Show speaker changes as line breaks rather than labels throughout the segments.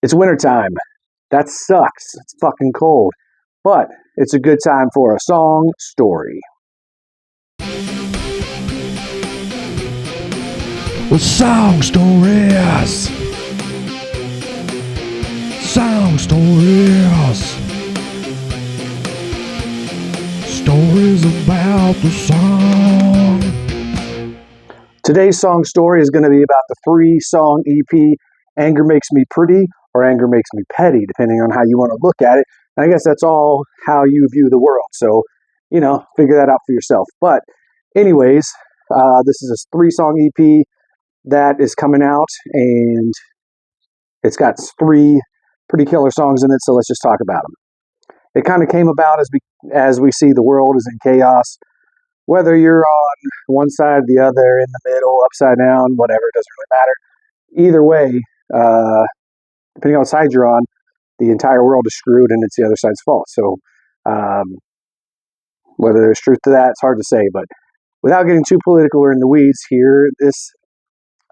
It's wintertime. That sucks. It's fucking cold. But it's a good time for a song story.
Song stories. Song stories. Stories about the song.
Today's song story is going to be about the 3-song EP, Anger Makes Me Pretty or Anger Makes Me Petty, depending on how you want to look at it. And I guess that's all how you view the world. So, figure that out for yourself. But anyways, this is a 3-song EP that is coming out, and it's got 3 pretty killer songs in it, so let's just talk about them. It kind of came about as we see the world is in chaos. Whether you're on one side, the other, in the middle, upside down, whatever, it doesn't really matter. Either way, depending on what side you're on, the entire world is screwed and it's the other side's fault. So whether there's truth to that, it's hard to say. But without getting too political or in the weeds here,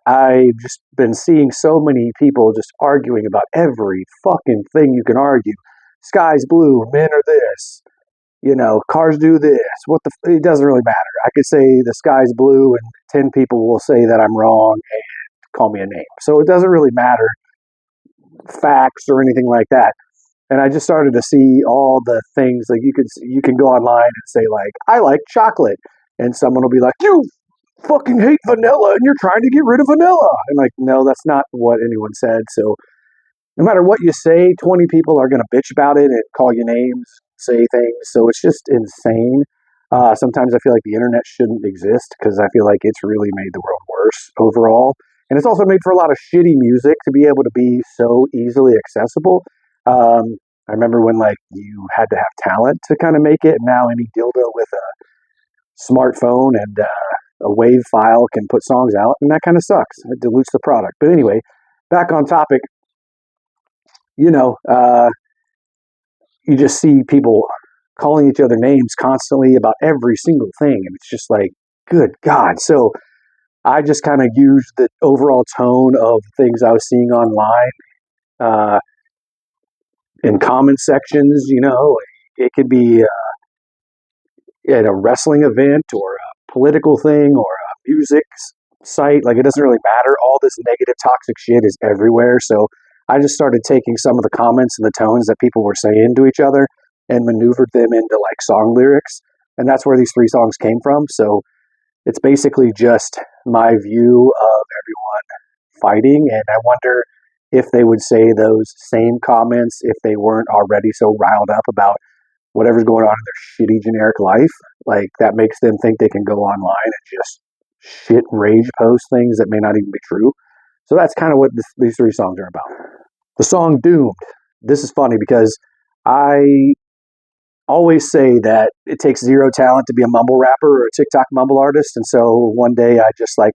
I've just been seeing so many people just arguing about every fucking thing you can argue. Sky's blue, men are this, cars do this. It doesn't really matter. I could say the sky's blue and 10 people will say that I'm wrong and call me a name. So it doesn't really matter facts or anything like that. And I just started to see all the things, like you can go online and say like, I like chocolate. And someone will be like, you fucking hate vanilla and you're trying to get rid of vanilla. And like, no, that's not what anyone said. So no matter what you say, 20 people are going to bitch about it and call you names, say things. So it's just insane. Sometimes I feel like the internet shouldn't exist because I feel like it's really made the world worse overall. And it's also made for a lot of shitty music to be able to be so easily accessible. I remember when like you had to have talent to kind of make it, and now any dildo with a smartphone and a WAV file can put songs out, and that kind of sucks. It dilutes the product. But anyway, back on topic. You just see people calling each other names constantly about every single thing, and it's just like, good God. So I just kind of used the overall tone of things I was seeing online in comment sections. It could be at a wrestling event or a political thing or a music site. Like, it doesn't really matter. All this negative, toxic shit is everywhere. So I just started taking some of the comments and the tones that people were saying to each other and maneuvered them into like song lyrics. And that's where these 3 songs came from. So it's basically just my view of everyone fighting. And I wonder if they would say those same comments if they weren't already so riled up about whatever's going on in their shitty generic life. Like, that makes them think they can go online and just shit rage post things that may not even be true. So that's kind of what these 3 songs are about. The song Doomed. This is funny because I always say that it takes 0 talent to be a mumble rapper or a TikTok mumble artist. And so one day I just like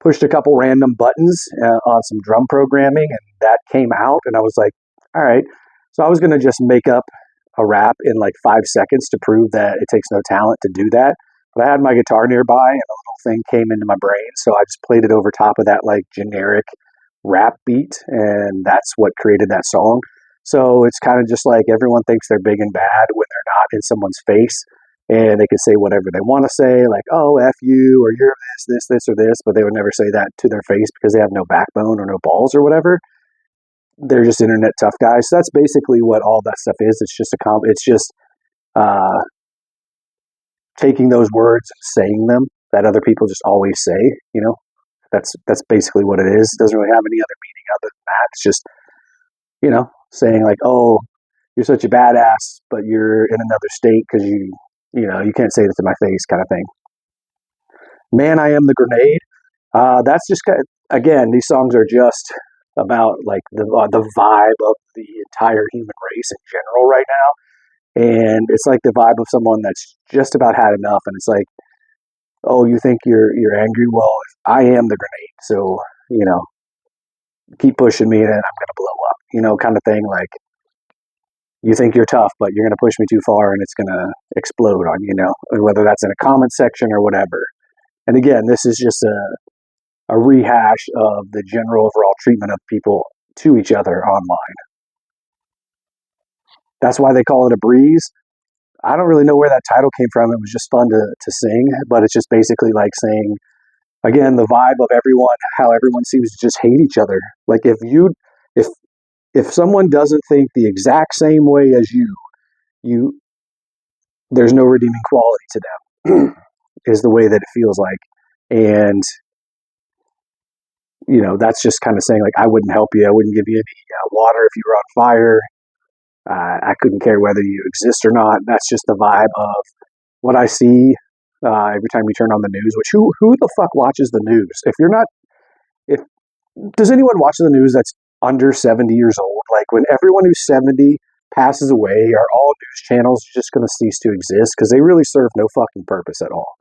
pushed a couple random buttons on some drum programming, and that came out. And I was like, all right. So I was going to just make up a rap in like 5 seconds to prove that it takes no talent to do that. But I had my guitar nearby and a little thing came into my brain. So I just played it over top of that like generic rap beat, and that's what created that song. So it's kind of just like everyone thinks they're big and bad when they're not in someone's face, and they can say whatever they want to say, like, oh, F you, or you're this, or this, but they would never say that to their face because they have no backbone or no balls or whatever. They're just internet tough guys. So that's basically what all that stuff is. It's just it's just taking those words and saying them that other people just always say. That's basically what it is. It doesn't really have any other meaning other than that. It's just, saying like, oh, you're such a badass, but you're in another state because you can't say this to my face, kind of thing. Man, I Am the Grenade. That's just again, these songs are just about like the vibe of the entire human race in general right now, and it's like the vibe of someone that's just about had enough, and it's like, oh, you think you're angry? Well, I am the grenade, so keep pushing me, and I'm gonna blow up, kind of thing. Like, you think you're tough, but you're gonna push me too far, and it's gonna explode on you, whether that's in a comment section or whatever. And again, this is just a rehash of the general overall treatment of people to each other online. That's why they call it a breeze. I don't really know where that title came from. It was just fun to sing, but it's just basically like saying, again, the vibe of everyone, how everyone seems to just hate each other. Like if if someone doesn't think the exact same way as you there's no redeeming quality to them. Is the way that it feels like, and that's just kind of saying like I wouldn't help you, I wouldn't give you any water if you were on fire. I couldn't care whether you exist or not. That's just the vibe of what I see every time we turn on the news. Which who the fuck watches the news? If you're not, if does anyone watch the news that's under 70 years old? Like when everyone who's 70 passes away, are all news channels just going to cease to exist because they really serve no fucking purpose at all.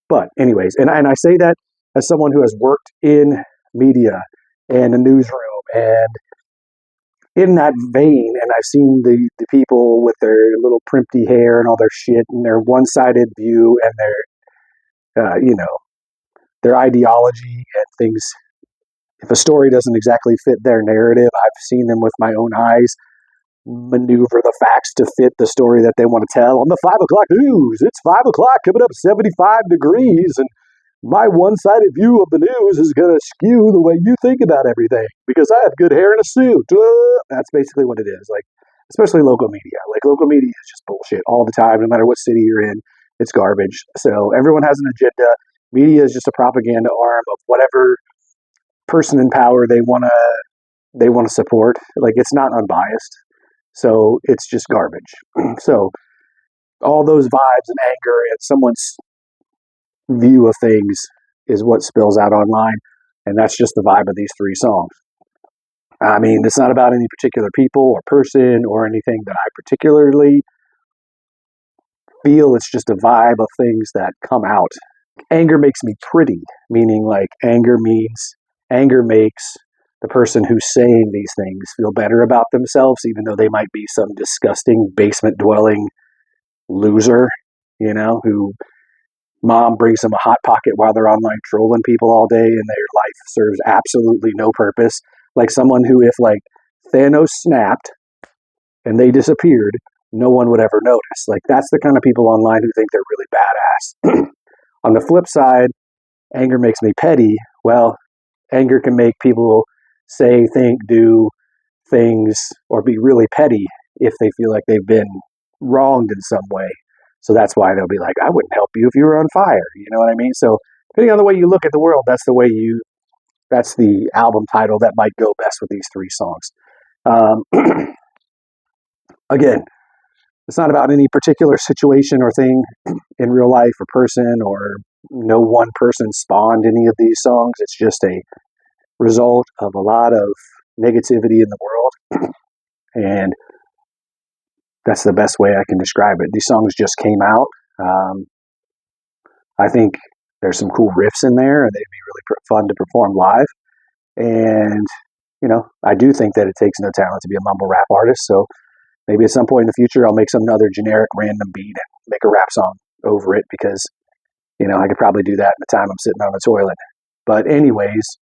But anyways, and I say that as someone who has worked in media and a newsroom and in that vein, and I've seen the people with their little primpy hair and all their shit and their one-sided view and their ideology and things. If a story doesn't exactly fit their narrative, I've seen them with my own eyes maneuver the facts to fit the story that they want to tell. On the 5 o'clock news, it's 5 o'clock, coming up 75 degrees, and my one-sided view of the news is going to skew the way you think about everything because I have good hair and a suit. That's basically what it is. Like, especially local media. Like, local media is just bullshit all the time, no matter what city you're in. It's garbage. So everyone has an agenda. Media is just a propaganda arm of whatever person in power they want to support. Like, it's not unbiased. So it's just garbage. So all those vibes and anger and someone's view of things is what spills out online. And that's just the vibe of these three songs. I mean, it's not about any particular people or person or anything that I particularly feel. It's just a vibe of things that come out. Anger makes me pretty, meaning like anger makes the person who's saying these things feel better about themselves, even though they might be some disgusting basement dwelling loser, who mom brings them a hot pocket while they're online trolling people all day and their life serves absolutely no purpose. Like someone who, if like Thanos snapped and they disappeared, no one would ever notice. Like that's the kind of people online who think they're really badass. On the flip side, anger makes me petty. Well, anger can make people say, think, do things, or be really petty if they feel like they've been wronged in some way. So that's why they'll be like, I wouldn't help you if you were on fire. You know what I mean? So depending on the way you look at the world, that's the album title that might go best with these three songs. Again, it's not about any particular situation or thing in real life or person, or no one person spawned any of these songs. It's just a result of a lot of negativity in the world. And that's the best way I can describe it. These songs just came out. I think there's some cool riffs in there, and they'd be really fun to perform live. And, I do think that it takes no talent to be a mumble rap artist. So maybe at some point in the future, I'll make some other generic random beat and make a rap song over it because, I could probably do that in the time I'm sitting on the toilet. But anyways,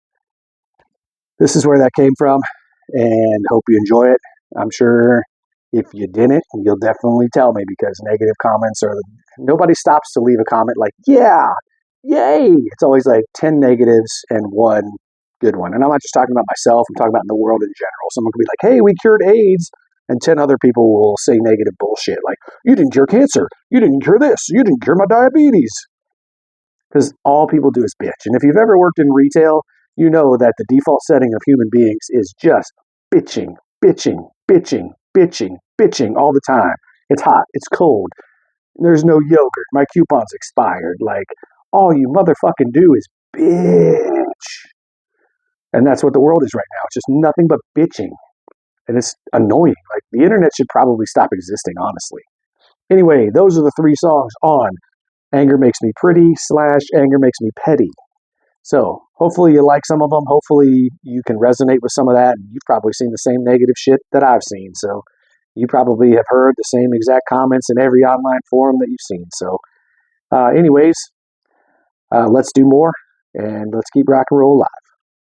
this is where that came from, and hope you enjoy it. I'm sure if you didn't, you'll definitely tell me because negative comments nobody stops to leave a comment like, yeah, yay. It's always like 10 negatives and one good one. And I'm not just talking about myself, I'm talking about in the world in general. Someone could be like, hey, we cured AIDS. And 10 other people will say negative bullshit like, you didn't cure cancer. You didn't cure this. You didn't cure my diabetes. Because all people do is bitch. And if you've ever worked in retail, you know that the default setting of human beings is just bitching, bitching, bitching, bitching, bitching all the time. It's hot. It's cold. There's no yogurt. My coupon's expired. Like, all you motherfucking do is bitch. And that's what the world is right now. It's just nothing but bitching. And it's annoying. Like, the internet should probably stop existing, honestly. Anyway, those are the three songs on Anger Makes Me Pretty / Anger Makes Me Petty. So hopefully you like some of them. Hopefully you can resonate with some of that. You've probably seen the same negative shit that I've seen. So you probably have heard the same exact comments in every online forum that you've seen. So anyways, let's do more and let's keep rock and roll live.